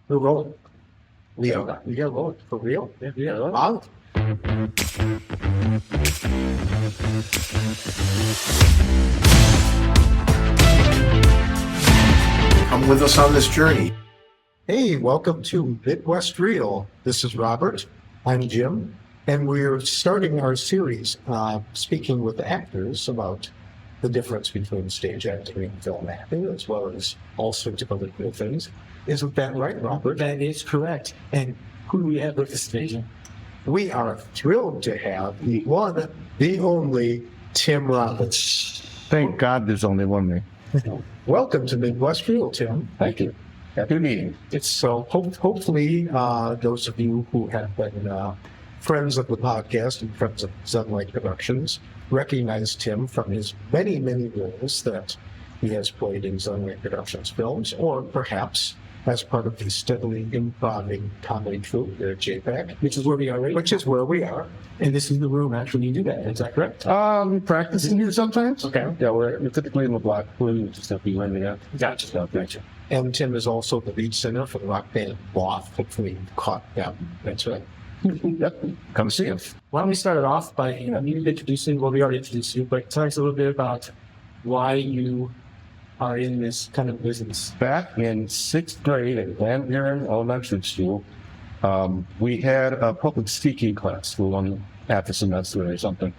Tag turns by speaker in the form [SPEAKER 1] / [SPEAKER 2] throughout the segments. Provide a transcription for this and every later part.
[SPEAKER 1] We're rolling. We are rolling. For real?
[SPEAKER 2] Yeah.
[SPEAKER 1] Wow.
[SPEAKER 3] Come with us on this journey.
[SPEAKER 1] Hey, welcome to Midwest Real. This is Robert. I'm Jim. And we're starting our series speaking with actors about the difference between stage acting and film acting, as well as all sorts of other cool things. Isn't that right, Robert?
[SPEAKER 2] That is correct. And who do we have with us today, Jim?
[SPEAKER 1] We are thrilled to have the one, the only Tim Roberts.
[SPEAKER 4] Thank God there's only one me.
[SPEAKER 1] Welcome to Midwest Real, Tim.
[SPEAKER 4] Thank you. Happy meeting.
[SPEAKER 1] It's so hopefully those of you who have been friends of the podcast and friends of ZenLyke Productions recognize Tim from his many, many roles that he has played in ZenLyke Productions films, or perhaps as part of the steadily improving comedy troupe there at JPAC.
[SPEAKER 2] Which is where we are right
[SPEAKER 1] Which is where we are.
[SPEAKER 2] And this is the room actually you do that. Is that correct?
[SPEAKER 4] We practice in here sometimes.
[SPEAKER 2] Okay.
[SPEAKER 4] Yeah, we're typically in the block. We just have to be running out.
[SPEAKER 2] Gotcha.
[SPEAKER 1] And Tim is also the lead singer for the rock band Loft. Hopefully you caught that. That's right.
[SPEAKER 4] Yep. Come see us.
[SPEAKER 2] Why don't we start it off by you introducing, well, we already introduced you, but tell us a little bit about why you are in this kind of business.
[SPEAKER 4] Back in 6th grade at Van Buren Elementary School, we had a public speaking class for one half a semester or something.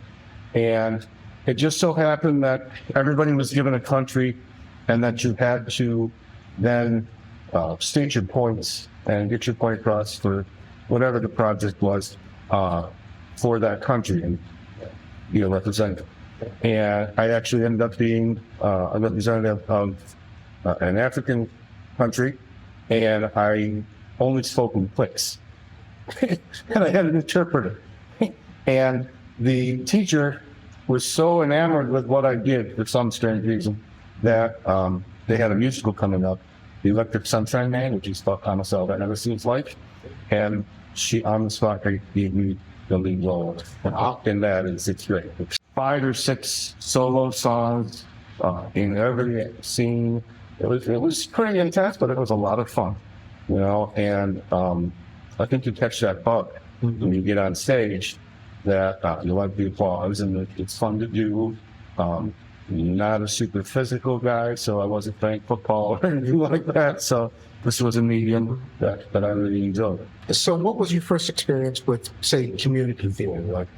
[SPEAKER 4] And it just so happened that everybody was given a country and that you had to then state your points and get your point across for whatever the project was for that country and be a representative. And I actually ended up being a representative of an African country, and I only spoke in clicks. And I had an interpreter. And the teacher was so enamored with what I did for some strange reason that they had a musical coming up, The Electric Sunshine Man, which is about Thomas L. That never seems like. And she, on the spot, gave me the lead role in that in 6th grade. 5 or 6 solo songs in every scene. It was pretty intense, but it was a lot of fun, And I think you catch that bug when you get on stage that you like the applause and it's fun to do. Not a super physical guy, so I wasn't playing football or anything like that. So this was a medium that I really enjoyed.
[SPEAKER 1] So what was your first experience with, say, community theater? Like,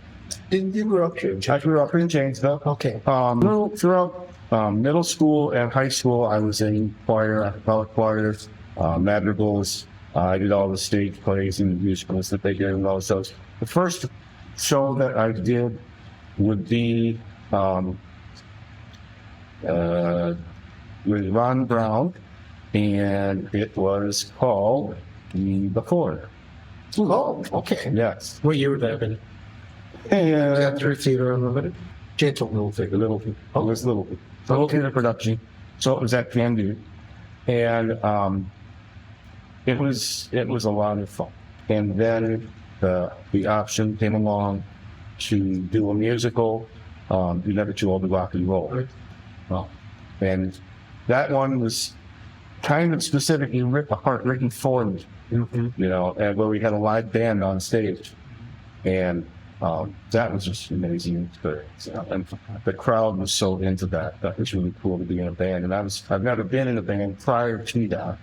[SPEAKER 1] you grew up here?
[SPEAKER 4] I grew up in Janesville.
[SPEAKER 1] Okay.
[SPEAKER 4] Throughout middle school and high school, I was in choir, acapella choirs, madrigals. I did all the stage plays and musicals that they did and all those. The first show that I did would be with Ron Brown, and it was called The Four.
[SPEAKER 1] Oh, okay.
[SPEAKER 4] Yes.
[SPEAKER 2] What year would that have been?
[SPEAKER 1] Is that through Theater Unlimited? Gentle Little Theater.
[SPEAKER 4] It was little. The whole theater production. So it was at Van Buren. And it was a lot of fun. And then the option came along to do a musical, You Never Too Old to Rock and Roll.
[SPEAKER 1] Right.
[SPEAKER 4] And that one was kind of specifically written for me, and where we had a live band on stage. And that was just an amazing experience. And the crowd was so into that. That was really cool to be in a band. And I've never been in a band prior to that.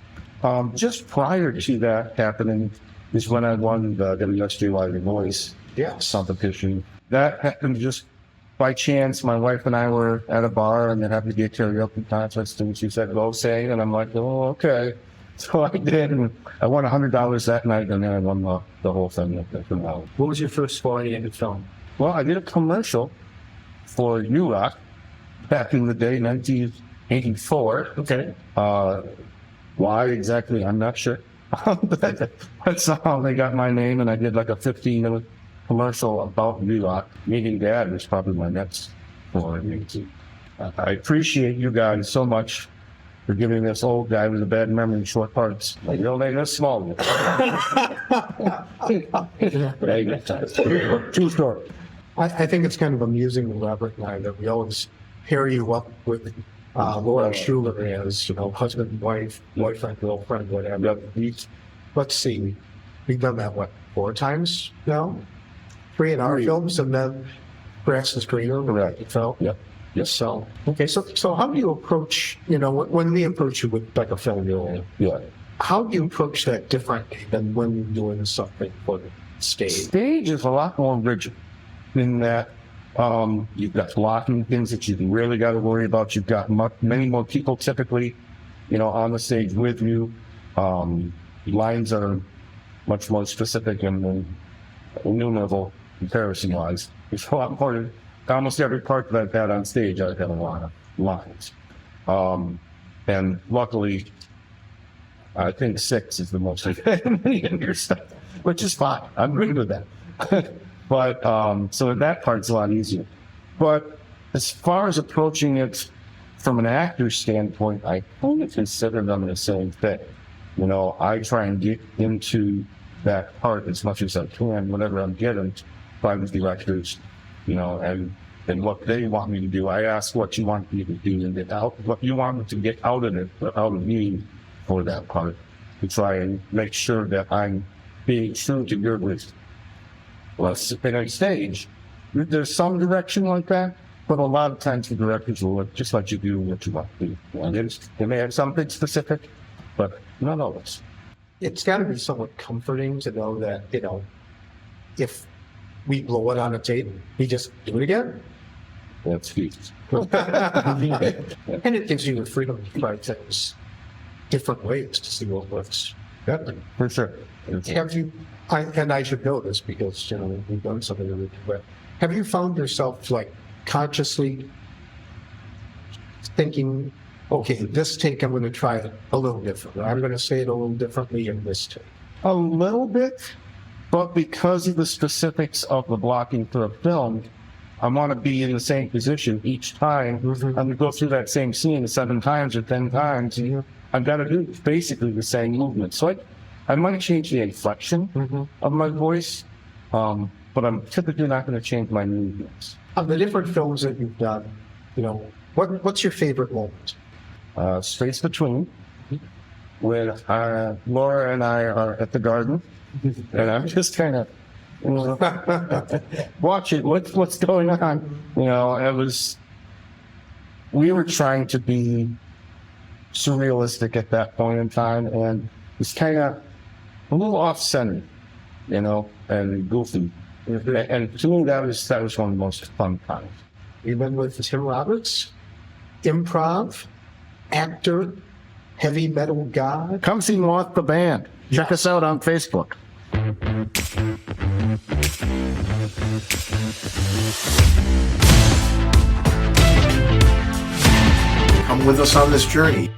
[SPEAKER 4] Just prior to that happening is when I won the WSJ Live Voice competition. That happened just by chance. My wife and I were at a bar and there happened to be a karaoke contest, and she said, "Go sing," and I'm like, "Oh, okay." So I did, and I won $100 that night, and then I won the whole thing.
[SPEAKER 2] What was your first foray into film?
[SPEAKER 4] Well, I did a commercial for U-Rock back in the day, 1984.
[SPEAKER 2] Okay.
[SPEAKER 4] Why exactly, I'm not sure. But that's how they got my name, and I did like a 15-minute commercial about U-Rock. Meeting Dad was probably my next foray. I appreciate you guys so much for giving this old guy with a bad memory short parts. Like, your name is small. True story.
[SPEAKER 1] I think it's kind of amusing with Robert and I that we always pair you up with Laura Schuler as, husband, wife, boyfriend, girlfriend, whatever. let's see, we've done that, what, 4 times now? 3 in our films, and then Grass is Greener.
[SPEAKER 4] Correct.
[SPEAKER 1] So,
[SPEAKER 4] Yep. Yes.
[SPEAKER 1] so, okay, so how do you approach, when we approach you with like a film role,
[SPEAKER 4] Yeah.
[SPEAKER 1] how do you approach that differently than when you're doing something for the stage?
[SPEAKER 4] Stage is a lot more rigid in that you've got blocking things that you really got to worry about. You've got many more people typically, on the stage with you. Lines are much more specific and innumerable comparison-wise. It's a lot more. Almost every part that I've had on stage, I've had a lot of lines. And luckily, I think 6 is the most I've had in your stuff, which is fine. I'm good with that. But so that part's a lot easier. But as far as approaching it from an actor's standpoint, I kind of consider them the same thing. I try and get into that part as much as I can whenever I'm getting by the directors, and what they want me to do. I ask what you want me to do and get out, what you want me to get out of it, out of me for that part, to try and make sure that I'm being true to your wisdom. Well, in a stage, there's some direction like that, but a lot of times the directors will just let you do what you want to do. And they may have something specific, but not always.
[SPEAKER 1] It's got to be somewhat comforting to know that, if we blow it on a tape, we just do it again.
[SPEAKER 4] That's huge.
[SPEAKER 1] And it gives you the freedom to try things different ways to see what works better.
[SPEAKER 4] For sure.
[SPEAKER 1] Have you, and I should know this because, we've done something with it, but have you found yourself like consciously thinking, okay, this take I'm going to try it a little different. I'm going to say it a little differently in this take.
[SPEAKER 4] A little bit, but because of the specifics of the blocking for a film, I want to be in the same position each time. I'm going to go through that same scene 7 times or 10 times. I've got to do basically the same movement. So I might change the inflection of my voice, but I'm typically not going to change my movements.
[SPEAKER 1] Of the different films that you've done, what's your favorite moment?
[SPEAKER 4] Space Between, when Laura and I are at the garden, and I'm just kind of watching what's going on. We were trying to be surrealistic at that point in time, and it's kind of a little off-center, and goofy. And to me, that was one of the most fun times.
[SPEAKER 1] Even with Tim Roberts, improv, actor, heavy metal guy.
[SPEAKER 4] Come see Moth the band. Check us out on Facebook.
[SPEAKER 3] Come with us on this journey.